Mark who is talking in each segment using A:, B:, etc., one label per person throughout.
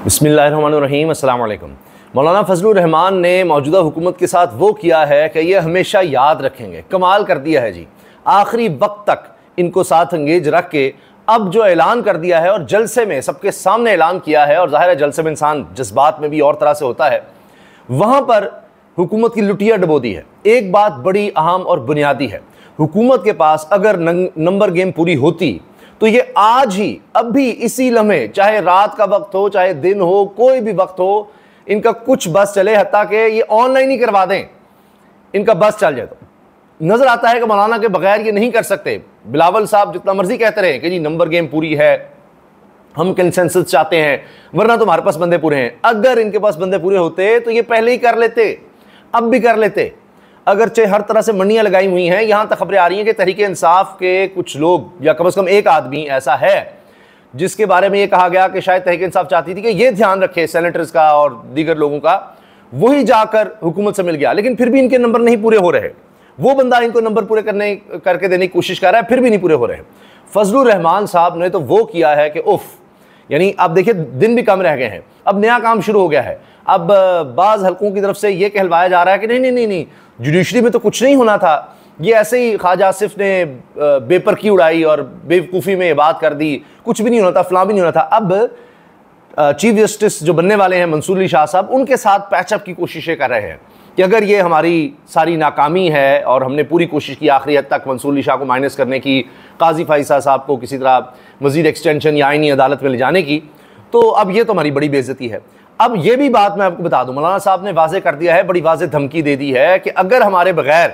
A: बिस्मिल्लाहिर्रहमानिर्रहीम, अस्सलाम वालेकुम। मौलाना फजलुर रहमान ने मौजूदा हुकूमत के साथ वो किया है कि ये हमेशा याद रखेंगे। कमाल कर दिया है जी, आखिरी वक्त तक इनको साथ अंगेज रख के अब जो ऐलान कर दिया है और जलसे में सबके सामने ऐलान किया है, और ज़ाहिर है जलसे में इंसान जज्बात में भी और तरह से होता है, वहाँ पर हुकूमत की लुटिया डबो दी है। एक बात बड़ी अहम और बुनियादी है, हुकूमत के पास अगर नंबर गेम पूरी होती तो ये आज ही अभी इसी लम्हे, चाहे रात का वक्त हो चाहे दिन हो, कोई भी वक्त हो, इनका कुछ बस चले, हत्ता कि ये ऑनलाइन ही करवा दें, इनका बस चल जाए। तो नजर आता है कि मौलाना के बगैर ये नहीं कर सकते। बिलावल साहब जितना मर्जी कहते रहे कि जी नंबर गेम पूरी है, हम कंसेंसस चाहते हैं, वरना तुम्हारे पास बंदे पूरे हैं। अगर इनके पास बंदे पूरे होते तो ये पहले ही कर लेते, अब भी कर लेते। अगरचे हर तरह से मंडियां लगाई हुई हैं, यहां तक खबरें आ रही हैं कि तहरीक इंसाफ के कुछ लोग या कम से कम एक आदमी ऐसा है जिसके बारे में यह कहा गया कि शायद तहरीक इंसाफ चाहती थी कि यह ध्यान रखे सेनेटर्स का और दीगर लोगों का, वही जाकर हुकूमत से मिल गया, लेकिन फिर भी इनके नंबर नहीं पूरे हो रहे। वो बंदा इनको नंबर पूरे करके देने की कोशिश कर रहा है, फिर भी नहीं पूरे हो रहे। फजलुर रहमान साहब ने तो वो किया है कि उफ, यानी अब देखिए दिन भी कम रह गए हैं, अब नया काम शुरू हो गया है। अब बाज़ हलकों की तरफ से यह कहलवाया जा रहा है कि नहीं नहीं नहीं नहीं, जुडिशरी में तो कुछ नहीं होना था, ये ऐसे ही ख्वाजा आसिफ ने बेपरखी उड़ाई और बेवकूफ़ी में ये बात कर दी, कुछ भी नहीं होना था, फलां भी नहीं होना था। अब चीफ जस्टिस जो बनने वाले हैं मंसूर अली शाह साहब, उनके साथ पैचअप की कोशिशें कर रहे हैं कि अगर ये हमारी सारी नाकामी है और हमने पूरी कोशिश की आखिरी हद तक मंसूर अली शाह को माइनस करने की, काजी फैसल साहब को किसी तरह मजीद एक्सटेंशन या आईनी अदालत में ले जाने की, तो अब ये तो हमारी बड़ी बेइज्जती है। अब ये भी बात मैं आपको बता दूं, मौलाना साहब ने वाज़े कर दिया है, बड़ी वाज़े धमकी दे दी है कि अगर हमारे बगैर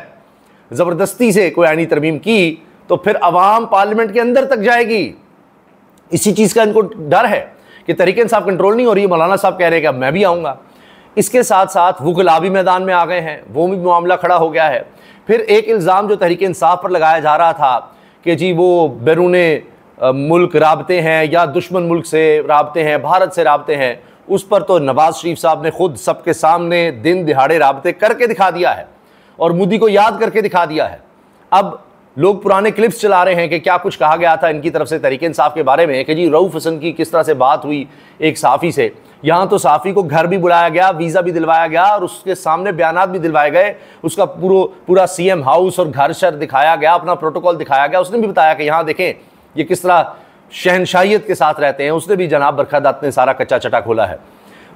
A: ज़बरदस्ती से कोई आईनी तरमीम की तो फिर अवाम पार्लियामेंट के अंदर तक जाएगी। इसी चीज़ का इनको डर है कि तहरीक इंसाफ कंट्रोल नहीं हो रही है। मौलाना साहब कह रहे हैं कि अब मैं भी आऊँगा। इसके साथ साथ वो गुलाबी मैदान में आ गए हैं, वो भी मामला खड़ा हो गया है। फिर एक इल्ज़ाम जो तहरीक इंसाफ पर लगाया जा रहा था कि जी वो बैरूने मुल्क राबते हैं या दुश्मन मुल्क से राबते हैं, भारत से राबते हैं, उस पर तो नवाज शरीफ साहब ने खुद सबके सामने दिन दिहाड़े राबते करके दिखा दिया है और मोदी को याद करके दिखा दिया है। अब लोग पुराने क्लिप्स चला रहे हैं कि क्या कुछ कहा गया था इनकी तरफ से तहरीक इंसाफ के बारे में कि जी रऊफ हसन की किस तरह से बात हुई एक सहाफ़ी से। यहाँ तो सहाफ़ी को घर भी बुलाया गया, वीज़ा भी दिलवाया गया और उसके सामने बयानात भी दिलवाए गए, उसका पूरा सीएम हाउस और घर शर दिखाया गया, अपना प्रोटोकॉल दिखाया गया। उसने भी बताया कि यहाँ देखें ये किस तरह शहनशाहियत के साथ रहते हैं। उसने भी जनाब बरखत ने सारा कच्चा चटा खोला है।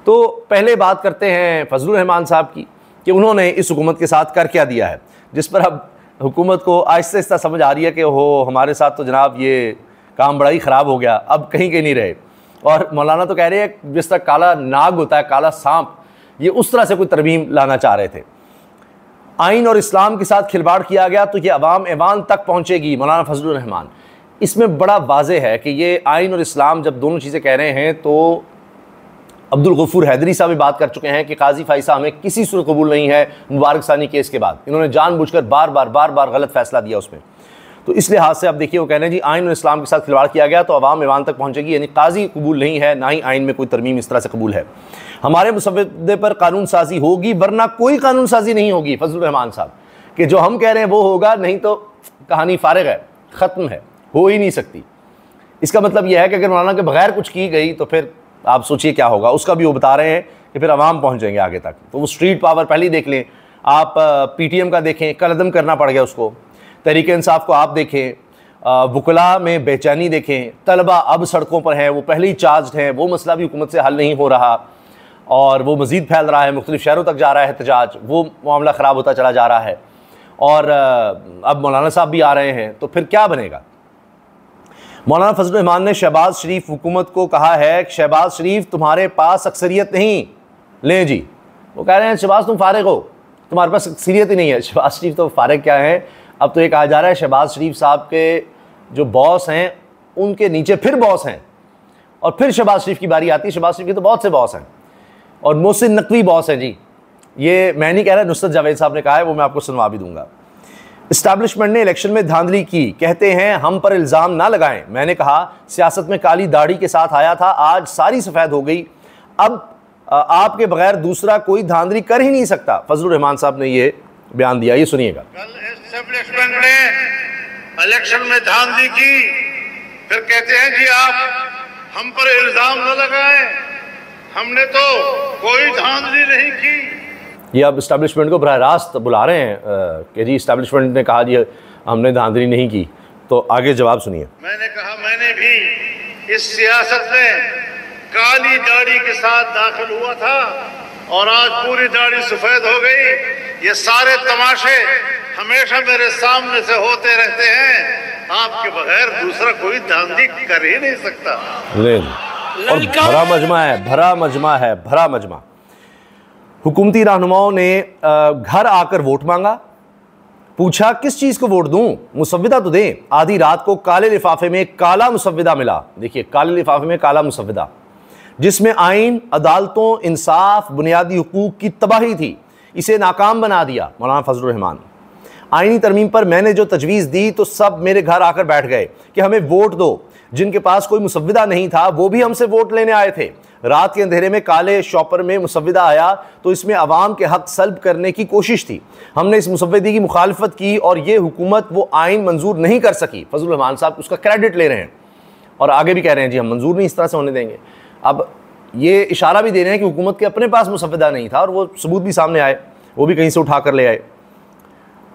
A: तो पहले बात करते हैं फजलुर रहमान साहब की कि उन्होंने इस हुकूमत के साथ कर क्या दिया है, जिस पर अब हुकूमत को आहिस्ता आहिस्ता समझ आ रही है कि हो हमारे साथ तो जनाब ये काम बड़ा ही ख़राब हो गया, अब कहीं के नहीं रहे। और मौलाना तो कह रहे हैं जिस तरह काला नाग होता है, काला सांप, ये उस तरह से कोई तरमीम लाना चाह रहे थे। आइन और इस्लाम के साथ खिलवाड़ किया गया तो ये अवाम ऐवान तक पहुँचेगी। मौलाना फजलुर रहमान इसमें बड़ा वाज़े है कि ये आइन और इस्लाम जब दोनों चीज़ें कह रहे हैं तो अब्दुल गफूर हैदरी साहब भी बात कर चुके हैं कि काजी फैसल हमें किसी सूरत कबूल नहीं है। मुबारक सानी केस के बाद इन्होंने जानबूझकर बार बार गलत फैसला दिया उसमें। तो इस लिहाज से आप देखिए वो कह रहे हैं जी आइन और इस्लाम के साथ खिलवाड़ किया गया तो अवाम ऐवान तक पहुँचेगी, यानी काजी कबूल नहीं है, ना ही आइन में कोई तरमीम इस तरह से कबूल है। हमारे मुसव्वदे पर कानून साजी होगी वरना कोई कानून साजी नहीं होगी। फजलुर रहमान साहब कि जो हम कह रहे हैं वो होगा, नहीं तो कहानी फारिग है, ख़त्म है, हो ही नहीं सकती। इसका मतलब यह है कि अगर मौलाना के बगैर कुछ की गई तो फिर आप सोचिए क्या होगा। उसका भी वो बता रहे हैं कि फिर अवाम पहुंच जाएंगे आगे तक। तो वो स्ट्रीट पावर पहले ही देख लें आप, पीटीएम का देखें, कलदम करना पड़ गया उसको। तहरीक इंसाफ को आप देखें, वकला में बेचैनी देखें, तलबा अब सड़कों पर हैं, वो पहले ही चार्ज हैं, वो मसला भी हुकूमत से हल नहीं हो रहा और वो मज़ीद फैल रहा है, मुख्तलिफ शहरों तक जा रहा है एहतजाज, वो मामला ख़राब होता चला जा रहा है। और अब मौलाना साहब भी आ रहे हैं, तो फिर क्या बनेगा। मौलाना फजलुर रहमान ने शहबाज शरीफ हुकूमत को कहा है कि शहबाज शरीफ तुम्हारे पास अक्सरियत नहीं। लें जी, वो कह रहे हैं शहबाज तुम फारिग हो, तुम्हारे पास अक्सरियत ही नहीं है। शहबाज शरीफ तो फारिग क्या है, अब तो ये कहा जा रहा है शहबाज शरीफ साहब के जो बॉस हैं उनके नीचे फिर बॉस हैं और फिर शहबाज शरीफ की बारी आती है। शहबाज शरीफ के तो बहुत से बॉस हैं और मोहसिन नकवी बॉस हैं जी। ये मैं नहीं कह रहा, नुसरत जावेद साहब ने कहा है, वो मैं आपको सुनवा भी दूंगा। इस्टेब्लिशमेंट ने इलेक्शन में धांधली की, कहते हैं हम पर इल्ज़ाम ना लगाएं। मैंने कहा सियासत में काली दाढ़ी के साथ आया था, आज सारी सफ़ेद हो गई, अब आपके बगैर दूसरा कोई धांधली कर ही नहीं सकता। फजलुर रहमान साहब ने ये बयान दिया, ये सुनिएगा।
B: कल इस्टेब्लिशमेंट ने इलेक्शन में धांधली की, फिर कहते हैं जी आप हम पर इल्ज़ाम न लगाएं, हमने तो कोई धांधली नहीं की।
A: ये अब इस्टेब्लिशमेंट को बराह रास्त बुला रहे हैं कि जी इस्टेब्लिशमेंट ने कहा जी हमने धांधली नहीं की। तो आगे जवाब सुनिए।
B: मैंने कहा मैंने भी इस सियासत में काली दाढ़ी के साथ दाखिल हुआ था और आज पूरी दाढ़ी सफेद हो गई। ये सारे तमाशे हमेशा मेरे सामने से होते रहते हैं। आपके बगैर दूसरा कोई धांधली कर ही नहीं सकता।
A: और भरा मजमा है, भरा मजमा है, भरा मजमा। हुकूमती रहनुमाओं ने घर आकर वोट मांगा, पूछा किस चीज को वोट दूं, मुसव्विदा तो दें। आधी रात को काले लिफाफे में काला मुसव्विदा मिला। देखिए काले लिफाफे में काला मुसव्विदा, जिसमें आइन, अदालतों, इंसाफ, बुनियादी हुकूक की तबाही थी। इसे नाकाम बना दिया मौलाना फजलुर रहमान। आईनी तरमीम पर मैंने जो तजवीज़ दी तो सब मेरे घर आकर बैठ गए कि हमें वोट दो। जिनके पास कोई मुसव्विदा नहीं था वो भी हमसे वोट लेने आए थे। रात के अंधेरे में काले शॉपर में मुसव्विदा आया तो इसमें अवाम के हक सल्ब करने की कोशिश थी। हमने इस मुसव्विदे की मुखालफत की और ये हुकूमत वो आइन मंजूर नहीं कर सकी। फजलुर रहमान साहब उसका क्रेडिट ले रहे हैं और आगे भी कह रहे हैं जी हम मंजूर नहीं इस तरह से होने देंगे। अब ये इशारा भी दे रहे हैं कि हुकूमत के अपने पास मुसव्विदा नहीं था और वो सबूत भी सामने आए, वो भी कहीं से उठा कर ले आए।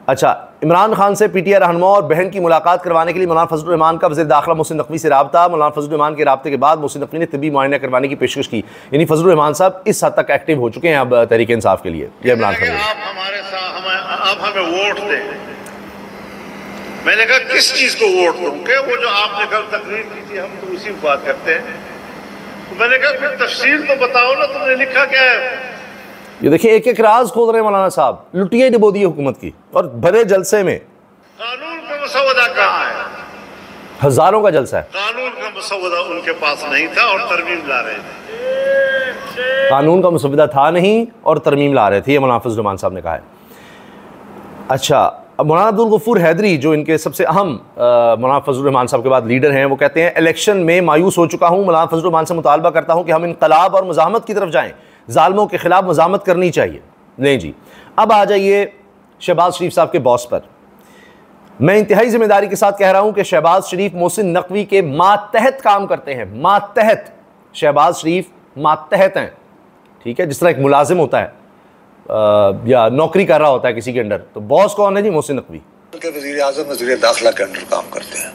A: अच्छा, इमरान खान से पीटीआई रहनुमा और बहन की मुलाकात करवाने के लिए मौलाना फजलुर रहमान का वज़ीर दाखिला मोहसिन नकवी से रब्ता। मौलाना फजलुर रहमान के रब्ते के बाद मोहसिन नकवी ने तिब्बी मुआयना करवाने की पेशकश की। यानी फजलुर रहमान साहब इस हद तक एक्टिव हो चुके हैं अब तहरीक इंसाफ के लिए। ये इमरान खान
B: आप हमारे साथ आप हमें वोट दें। मैंने कहा किस चीज को वोट दूं? कि वो जो आपने कल तकरीर की थी हम तो उसी बात करते हैं। तो मैंने कहा फिर तफसील तो बताओ ना, तुमने लिखा क्या है?
A: ये देखिए एक एक राज खोद रहे हैं मौलाना साहब, लुटिया डुबो दी हुकूमत की और बड़े जलसे में।
B: कानून का मसौदा कहाँ है?
A: हजारों का जलसा है।
B: कानून का मसौदा उनके पास नहीं था और तरमीम ला रहे थे।
A: कानून का मसौदा था नहीं और तरमीम ला रहे थे, ये मौलाना फजलुर रहमान साहब ने कहा है। अच्छा, अब मौलाना अब्दुल गफूर हैदरी जो इनके सबसे अहम मौलाना फजलुर रहमान साहब के बाद लीडर हैं, वो कहते हैं इलेक्शन में मायूस हो चुका हूँ। मौलाना फजलुर रहमान से मुतालबा करता हूँ कि हम इनकलाब और मुज़ाहमत की तरफ जाएँ। जालिमों के खिलाफ मुज़ाहमत करनी चाहिए। नहीं जी, अब आ जाइए शहबाज शरीफ साहब के बॉस पर। मैं इंतहाई जिम्मेदारी के साथ कह रहा हूं कि शहबाज शरीफ मोहसिन नकवी के मातहत काम करते हैं। मातहत, शहबाज शरीफ मातहत हैं, ठीक है। जिस तरह एक मुलाजिम होता है या नौकरी कर रहा होता है किसी के अंडर, तो बॉस कौन है जी? मोहसिन नकवी।
C: वज़ीर आज़म वज़ीर दाखिला के अंडर काम करते हैं,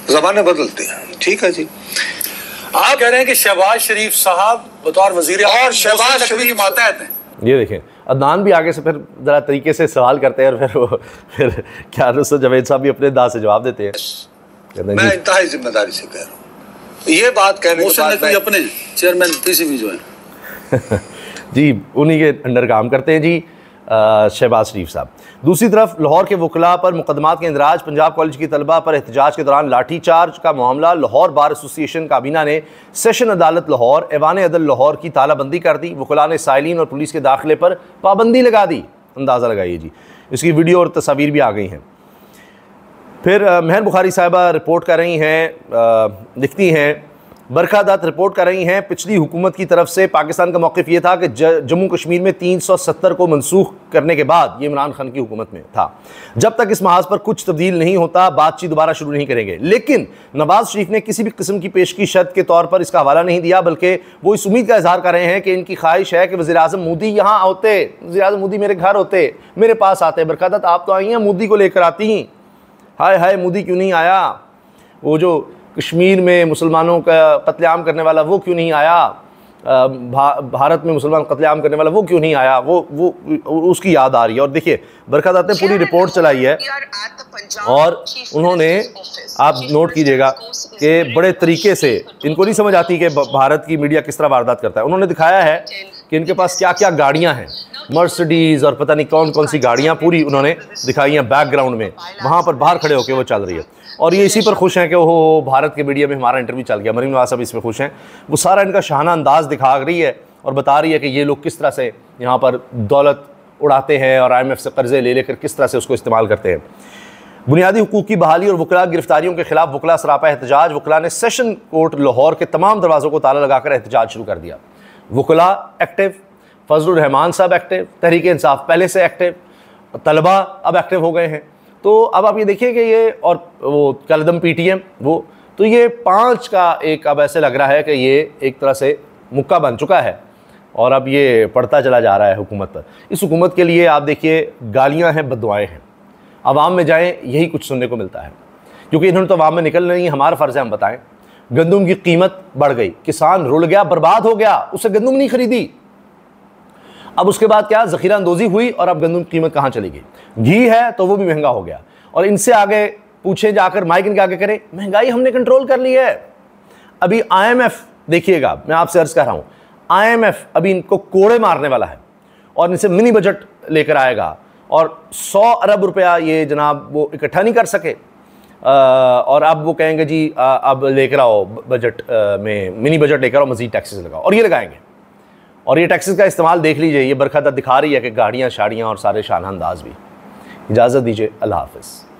C: ज़माने बदलते हैं, ठीक है जी।
D: आप कह रहे हैं कि शहबाज शरीफ साहब बतौर वजीर और शहबाज शरीफ मातहत हैं।
A: ये देखें, अदनान भी आगे से फिर ज़रा तरीके से सवाल करते हैं और फिर क्या नुसरत जवेद साहब भी अपने अंदाज से जवाब देते हैं।
C: मैं इंतहाई जिम्मेदारी से कह रहा हूँ ये बात कहने के बाद
D: अपने चेयरमैन पीसीबी जो है
A: जी उन्हीं के अंडर काम करते हैं जी शहबाज शरीफ साहब। दूसरी तरफ लाहौर के वकला पर मुकदमात के इंदराज, पंजाब कॉलेज की तलबा पर एहतजाज के दौरान लाठी चार्ज का मामला। लाहौर बार एसोसिएशन काबीना ने सेशन अदालत लाहौर, ऐवान अदल लाहौर की तालाबंदी कर दी। वकला ने साइलिन और पुलिस के दाखिले पर पाबंदी लगा दी। अंदाज़ा लगाइए जी, इसकी वीडियो और तस्वीर भी आ गई हैं। फिर महर बुखारी साहिबा रिपोर्ट कर रही हैं, लिखती हैं, बरखा दत्त रिपोर्ट कर रही हैं, पिछली हुकूमत की तरफ से पाकिस्तान का मौक़िफ़ ये था कि जम्मू कश्मीर में 370 को मनसूख करने के बाद, ये इमरान खान की हुकूमत में था, जब तक इस महाज पर कुछ तब्दील नहीं होता बातचीत दोबारा शुरू नहीं करेंगे। लेकिन नवाज शरीफ ने किसी भी किस्म की पेशगी शर्त के तौर पर इसका हवाला नहीं दिया, बल्कि वो इस उम्मीद का इजहार कर रहे हैं कि इनकी ख्वाहिश है कि वज़ीर आज़म मोदी यहाँ होते, वज़ीर आज़म मोदी मेरे घर होते, मेरे पास आते। बरखा दत्त आप तो आई हैं, मोदी को लेकर आती हैं। हाय हाय मोदी क्यों नहीं आया? वो जो कश्मीर में मुसलमानों का कत्लेआम करने वाला वो क्यों नहीं आया? भारत में मुसलमान कत्लेआम करने वाला वो क्यों नहीं आया? वो उसकी याद आ रही है। और देखिए बरखा दत्त ने पूरी रिपोर्ट चलाई है और उन्होंने, आप नोट कीजिएगा कि बड़े तरीके से, इनको नहीं समझ आती कि भारत की मीडिया किस तरह वारदात करता है। उन्होंने दिखाया है कि इनके पास क्या क्या गाड़ियाँ हैं, मर्सिडीज़ और पता नहीं कौन कौन सी गाड़ियाँ पूरी उन्होंने दिखाई हैं बैकग्राउंड में, वहाँ पर बाहर खड़े होकर वो चल रही है। और ये इसी पर खुश हैं कि वो भारत के मीडिया में हमारा इंटरव्यू चल गया। मरीम नवाज साहब इसमें खुश हैं। वो सारा इनका शाहाना अंदाज़ दिखा रही है और बता रही है कि ये लोग किस तरह से यहाँ पर दौलत उड़ाते हैं और IMF से कर्जे ले लेकर किस तरह से उसको इस्तेमाल करते हैं। बुनियादी हुकूक की बहाली और वकला गिरफ्तारियों के खिलाफ वकला सरापा एहतजाज। वकला ने सेशन कोर्ट लाहौर के तमाम दरवाज़ों को ताला लगाकर एहतजाज शुरू कर दिया। वकला एक्टिव, फजलुर रहमान साहब एक्टिव, तहरीक इंसाफ पहले से एक्टिव, तलबा अब एक्टिव हो गए हैं। तो अब आप ये देखिए कि ये, और वो कलदम PTM वो, तो ये 5 का एक अब ऐसे लग रहा है कि ये एक तरह से मुक्का बन चुका है और अब ये पड़ता चला जा रहा है हुकूमत पर। इस हुकूमत के लिए आप देखिए गालियाँ हैं, बद्दुआएँ हैं। अवाम में जाएँ यही कुछ सुनने को मिलता है, क्योंकि इन्होंने तो अवाम में निकल नहीं। हमारा फ़र्ज़ है हम बताएं। गंदम की कीमत बढ़ गई, किसान रुल गया, बर्बाद हो गया, उससे गंदम नहीं खरीदी। अब उसके बाद क्या, ज़ख़ीरा अंदोज़ी हुई और अब गंदम की कीमत कहाँ चली गई। घी है तो वो भी महंगा हो गया। और इनसे आगे पूछे जाकर, माइक इनके आगे करें, महंगाई हमने कंट्रोल कर ली है। अभी IMF देखिएगा, मैं आपसे अर्ज़ कर रहा हूँ, IMF अभी इनको कोड़े मारने वाला है और इनसे मिनी बजट लेकर आएगा और 100 अरब रुपया ये जनाब वो इकट्ठा नहीं कर सके। और अब वो कहेंगे जी अब लेकर आओ बजट में मिनी बजट लेकर आओ, मज़ीद टैक्सेस लगाओ, और ये लगाएंगे। और ये टैक्सेस का इस्तेमाल देख लीजिए, ये बरखत दिखा रही है कि गाड़ियाँ शाड़ियाँ और सारे शान अंदाज भी। इजाज़त दीजिए, अल्लाह हाफ़िज़।